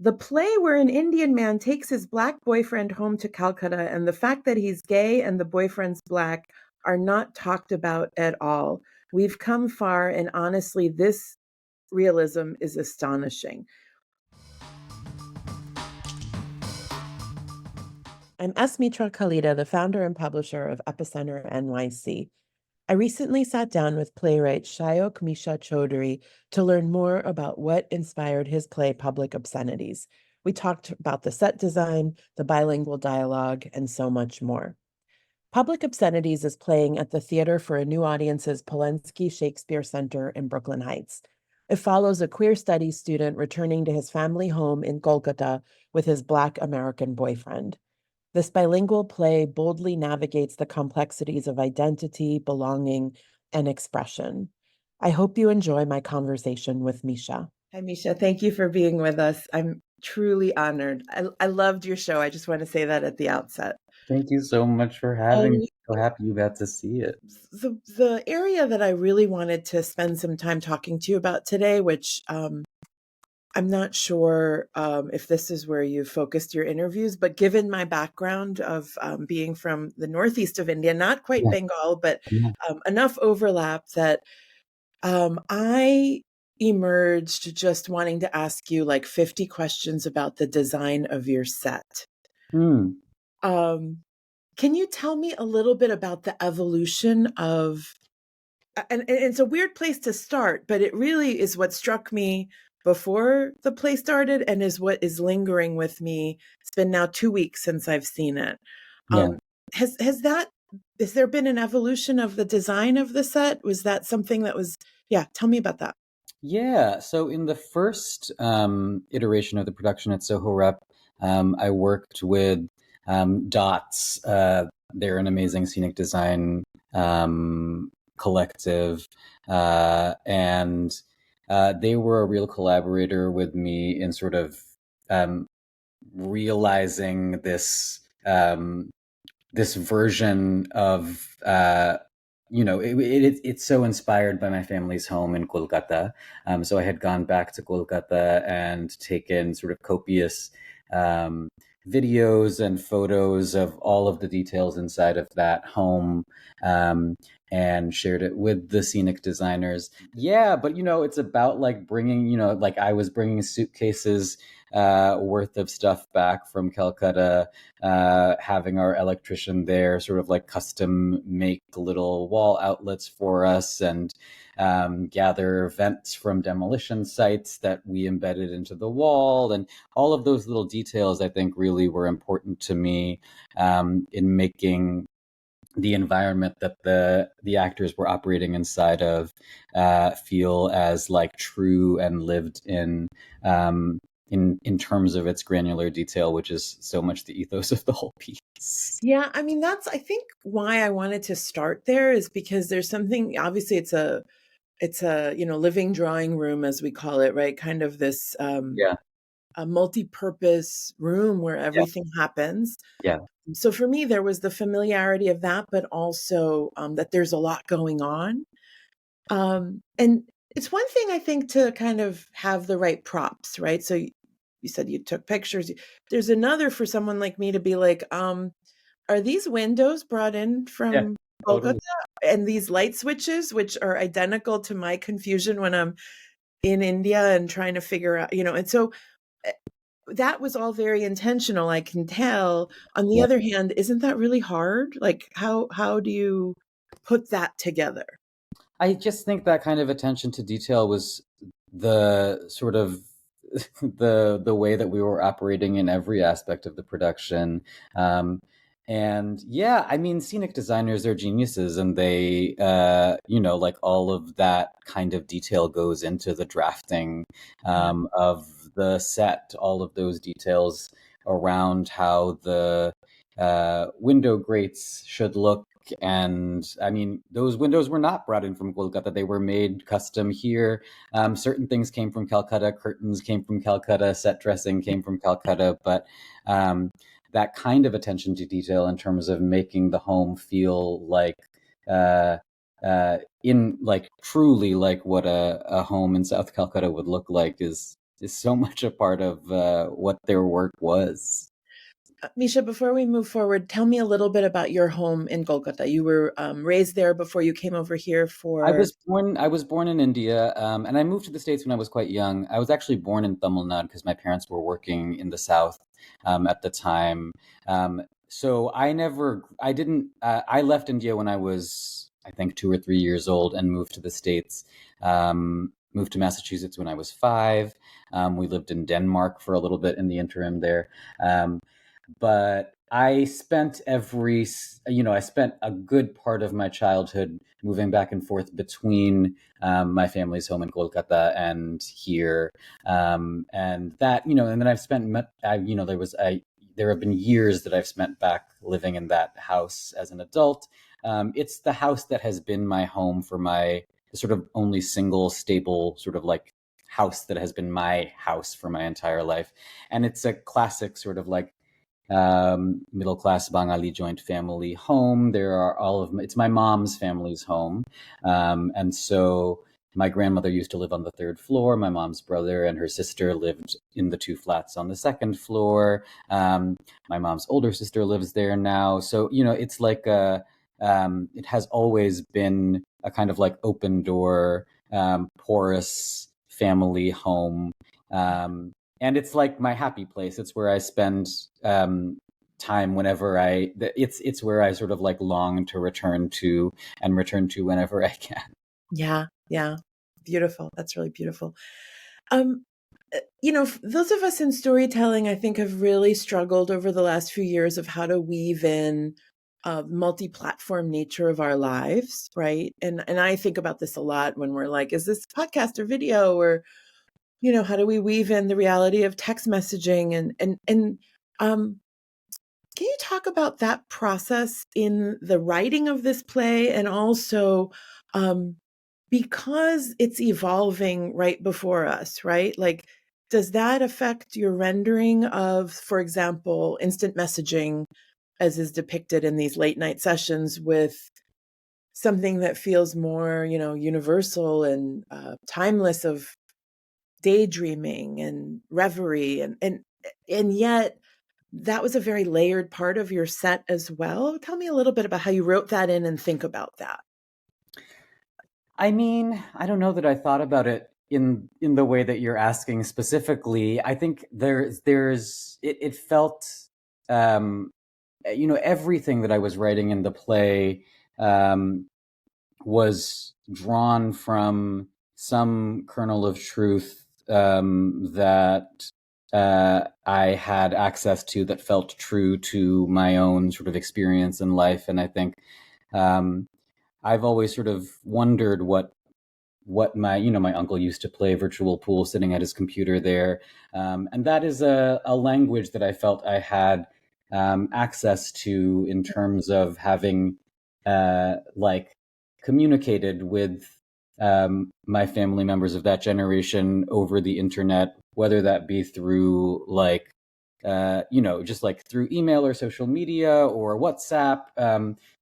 the play where an Indian man takes his Black boyfriend home to Calcutta, and the fact that he's gay and the boyfriend's Black are not talked about at all. We've come far, and honestly, this realism is astonishing. I'm Mitra Kalita, the founder and publisher of Epicenter NYC. I recently sat down with playwright Shayok Misha Chowdhury to learn more about what inspired his play Public Obscenities. We talked about the set design, the bilingual dialogue, and so much more. Public Obscenities is playing at the Theater for a New Audience's Polonsky Shakespeare Center in Brooklyn Heights. It follows a queer studies student returning to his family home in Kolkata with his Black American boyfriend. This bilingual play boldly navigates the complexities of identity, belonging, and expression. I hope you enjoy my conversation with Misha. Hi, Misha. Thank you for being with us. I'm truly honored. I loved your show. I just want to say that at the outset. Thank you so much for having me. So happy you got to see it. The area that I really wanted to spend some time talking to you about today, which I'm not sure if this is where you focused your interviews, but given my background of being from the northeast of India, not quite Bengal, but enough overlap that I emerged just wanting to ask you like 50 questions about the design of your set. Can you tell me a little bit about the evolution of, and it's a weird place to start, but it really is what struck me before the play started and is what is lingering with me. It's been now 2 weeks since I've seen it. Has there been an evolution of the design of the set? Was that something that was, tell me about that. Yeah, so in the first iteration of the production at Soho Rep, I worked with Dots. They're an amazing scenic design collective, and they were a real collaborator with me in sort of realizing this this version of it's so inspired by my family's home in Kolkata. So I had gone back to Kolkata and taken sort of copious videos and photos of all of the details inside of that home, and shared it with the scenic designers. Yeah, but it's about like bringing, like I was bringing suitcases worth of stuff back from Calcutta, having our electrician there sort of like custom make little wall outlets for us and gather vents from demolition sites that we embedded into the wall. And all of those little details, I think, really were important to me in making the environment that the actors were operating inside of feel as like true and lived in terms of its granular detail, which is so much the ethos of the whole piece. Yeah, I mean, that's, I think, why I wanted to start there is because there's something, obviously it's a living drawing room, as we call it, right? Kind of this a multi-purpose room where everything happens. Yeah. So for me, there was the familiarity of that, but also that there's a lot going on. And it's one thing, I think, to kind of have the right props, right? So you said you took pictures. There's another for someone like me to be like, are these windows brought in from Kolkata? And these light switches, which are identical to my confusion when I'm in India and trying to figure out, and so that was all very intentional, I can tell. On the other hand, isn't that really hard? Like, how do you put that together? I just think that kind of attention to detail was the sort of the way that we were operating in every aspect of the production. And yeah, I mean, scenic designers are geniuses, and they, like all of that kind of detail goes into the drafting of the set, all of those details around how the window grates should look. And I mean, those windows were not brought in from Kolkata. They were made custom here. Certain things came from Calcutta. Curtains came from Calcutta. Set dressing came from Calcutta. But that kind of attention to detail in terms of making the home feel like in like truly like what a home in South Calcutta would look like is is so much a part of what their work was. Misha, before we move forward, tell me a little bit about your home in Kolkata. You were raised there before you came over here for. I was born in India, and I moved to the States when I was quite young. I was actually born in Tamil Nadu because my parents were working in the South at the time. So I didn't, I left India when I was, I think, 2 or 3 years old and moved to the States. Moved to Massachusetts when I was 5. We lived in Denmark for a little bit in the interim there. But I spent I spent a good part of my childhood moving back and forth between my family's home in Kolkata and here. And that, and then there have been years that I've spent back living in that house as an adult. It's the house that has been my home for my sort of only single stable sort of like house that has been my house for my entire life. And it's a classic sort of like middle class Bengali joint family home. It's my mom's family's home. And so my grandmother used to live on the 3rd floor. My mom's brother and her sister lived in the 2 flats on the 2nd floor. My mom's older sister lives there now. So, it's like it has always been a kind of like open door, porous family home. And it's like my happy place. It's where I spend time whenever it's where I sort of like long to return to whenever I can. Yeah. Beautiful. That's really beautiful. Those of us in storytelling, I think, have really struggled over the last few years of how to weave in multi-platform nature of our lives, right? And I think about this a lot when we're like, is this podcast or video, or how do we weave in the reality of text messaging and can you talk about that process in the writing of this play, and also because it's evolving right before us, right? Like, does that affect your rendering of, for example, instant messaging as is depicted in these late night sessions, with something that feels more, universal and timeless, of daydreaming and reverie, and yet that was a very layered part of your set as well. Tell me a little bit about how you wrote that in and think about that. I mean, I don't know that I thought about it in the way that you're asking specifically. I think it felt everything that I was writing in the play was drawn from some kernel of truth that I had access to, that felt true to my own sort of experience in life. And I think I've always sort of wondered what my uncle used to play virtual pool sitting at his computer there. And that is a language that I felt I had access to in terms of having like communicated with my family members of that generation over the internet, whether that be through like just like through email or social media or WhatsApp.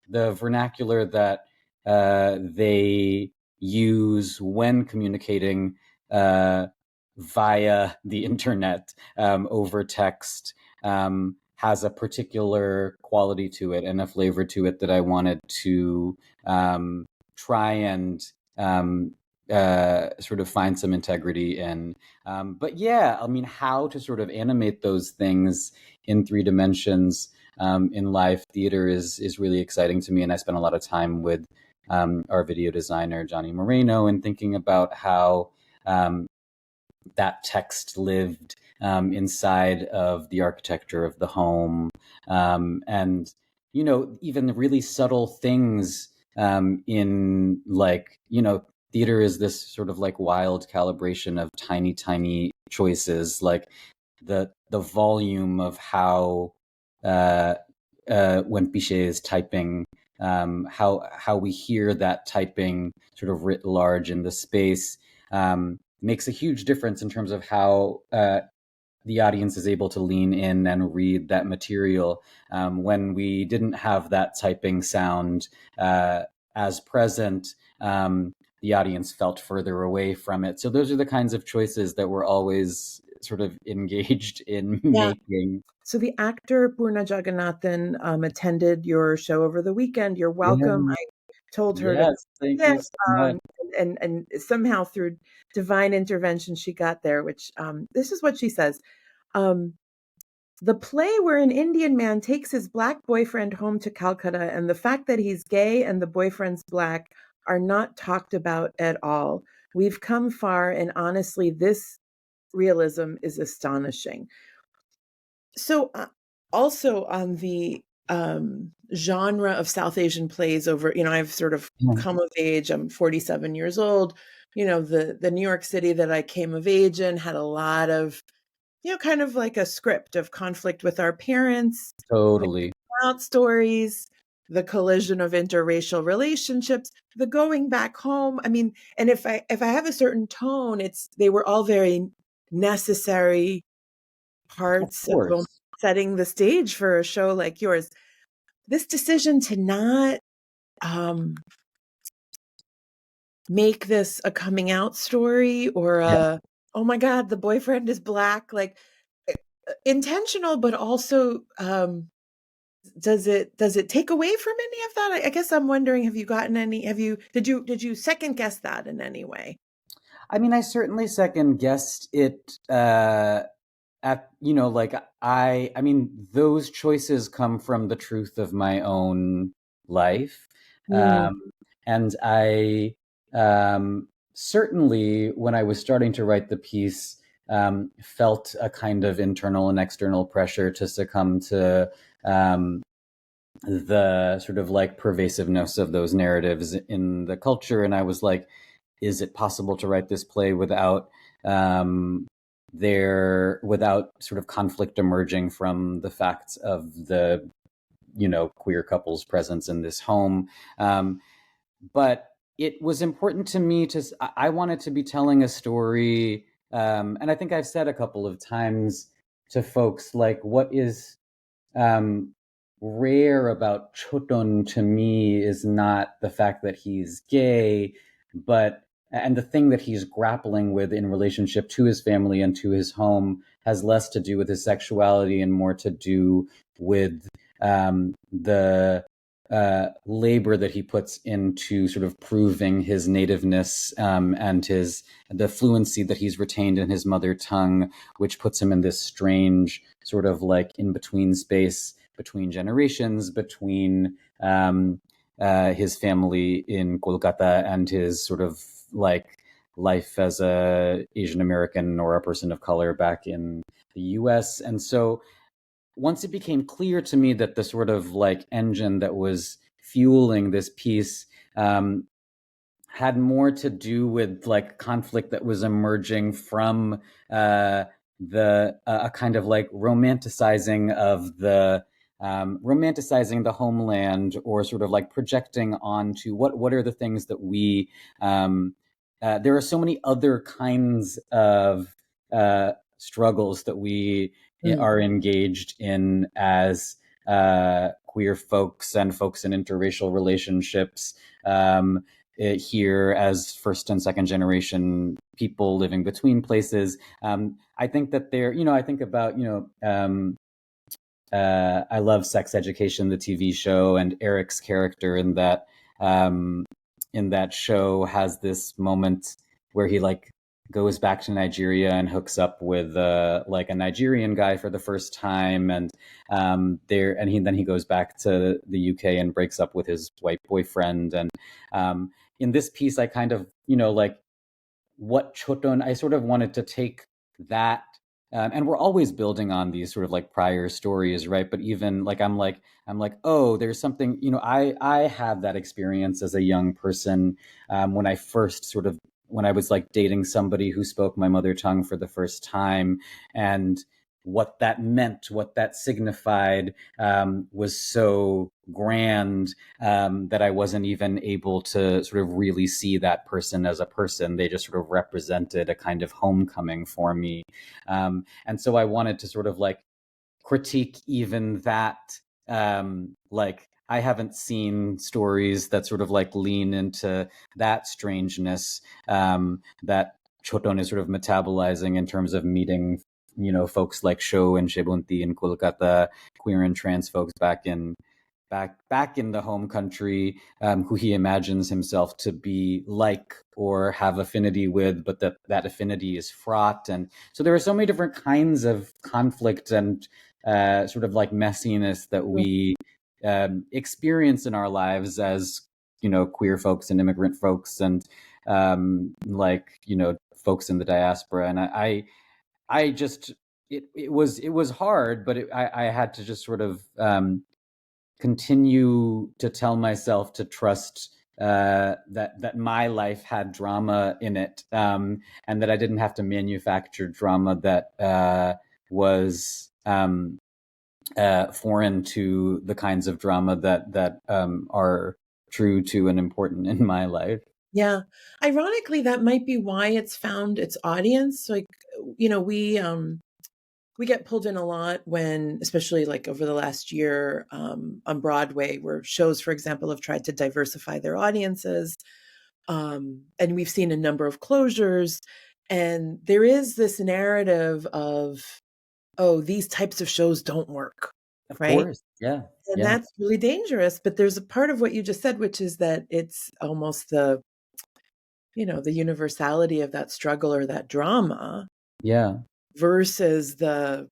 The vernacular that they use when communicating via the internet over text has a particular quality to it and a flavor to it that I wanted to try and sort of find some integrity in. But yeah, I mean, how to sort of animate those things in 3 dimensions in live theater is really exciting to me. And I spent a lot of time with our video designer, Johnny Moreno, and thinking about how that text lived inside of the architecture of the home. And, even really subtle things in like, theater is this sort of like wild calibration of tiny, tiny choices, like the volume of how when Pichet is typing, how we hear that typing sort of writ large in the space makes a huge difference in terms of how the audience is able to lean in and read that material. When we didn't have that typing sound as present, the audience felt further away from it. So those are the kinds of choices that we're always sort of engaged in Yeah. making. So the actor Purna Jagannathan attended your show over the weekend. You're welcome. Yeah. I told her to Yes, thank sit, you so much. and somehow through divine intervention she got there. Which this is what she says. Um, the play where an Indian man takes his black boyfriend home to Calcutta, and the fact that he's gay and the boyfriend's black are not talked about at all. We've come far, and honestly, this realism is astonishing. So, also on the genre of South Asian plays, over, I've sort of Yeah, come of age. I'm 47 years old. The New York City that I came of age in had a lot of, kind of like a script of conflict with our parents, totally. out stories, the collision of interracial relationships, the going back home. I mean, and if I have a certain tone, they were all very necessary Of parts of course. setting the stage for a show like yours. This decision to not make this a coming out story, or Yeah. oh my God, the boyfriend is black, like intentional, but also does it take away from any of that? I guess I'm wondering, did you second guess that in any way? I mean, I certainly second guessed it at, like I mean, those choices come from the truth of my own life. Mm, And I certainly, when I was starting to write the piece, felt a kind of internal and external pressure to succumb to the sort of like pervasiveness of those narratives in the culture. And I was like, is it possible to write this play without without sort of conflict emerging from the facts of the queer couple's presence in this home? But it was important to me I wanted to be telling a story, and I think I've said a couple of times to folks, like, what is um, rare about Choton to me is not the fact that he's gay, but and the thing that he's grappling with in relationship to his family and to his home has less to do with his sexuality and more to do with the labor that he puts into sort of proving his nativeness, and the fluency that he's retained in his mother tongue, which puts him in this strange sort of like in between space between generations, between his family in Kolkata and his sort of like life as a Asian American or a person of color back in the US. And so once it became clear to me that the sort of like engine that was fueling this piece had more to do with like conflict that was emerging from the a kind of like romanticizing the homeland, or sort of like projecting onto what are the things that we there are so many other kinds of struggles that we mm, are engaged in as queer folks and folks in interracial relationships, here as first and second generation people living between places. I think that I think about, I love Sex Education, the TV show, and Eric's character um, in that show has this moment where he like goes back to Nigeria and hooks up with like a Nigerian guy for the first time, and then he goes back to the UK and breaks up with his white boyfriend. And in this piece, I kind of like what Choton, I sort of wanted to take that, and we're always building on these sort of like prior stories, right? But even like I'm like, oh, there's something, I had that experience as a young person, when I first sort of when I was like dating somebody who spoke my mother tongue for the first time, and what that meant, what that signified, was so grand, that I wasn't even able to sort of really see that person as a person. They just sort of represented a kind of homecoming for me. And so I wanted to sort of like critique even that, like I haven't seen stories that sort of like lean into that strangeness that Choton is sort of metabolizing in terms of meeting, folks like Sho and Shebunti in Kolkata, queer and trans folks back in the home country, who he imagines himself to be like or have affinity with, but that affinity is fraught. And so there are so many different kinds of conflict and sort of like messiness that we experience in our lives as queer folks and immigrant folks and folks in the diaspora. And I just it was hard, but I had to just sort of continue to tell myself to trust that my life had drama in it, and that I didn't have to manufacture drama that was foreign to the kinds of drama that are true to and important in my life. Yeah. Ironically, that might be why it's found its audience. Like, we get pulled in a lot when, especially like over the last year, on Broadway, where shows, for example, have tried to diversify their audiences. And we've seen a number of closures. And there is this narrative of, oh, these types of shows don't work, Of right? course. Yeah. And Yeah. that's really dangerous. But there's a part of what you just said, which is that it's almost the universality of that struggle or that drama Yeah. versus um,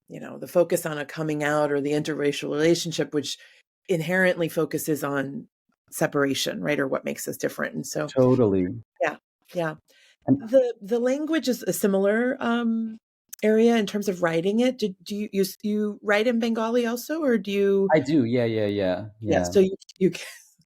the focus on a coming out or the interracial relationship, which inherently focuses on separation, right? Or what makes us different. And so, Totally. yeah, yeah. And The language is a similar area in terms of writing it. Do you write in Bengali also, or do you? I do. Yeah. Yeah. Yeah. Yeah. Yeah. So you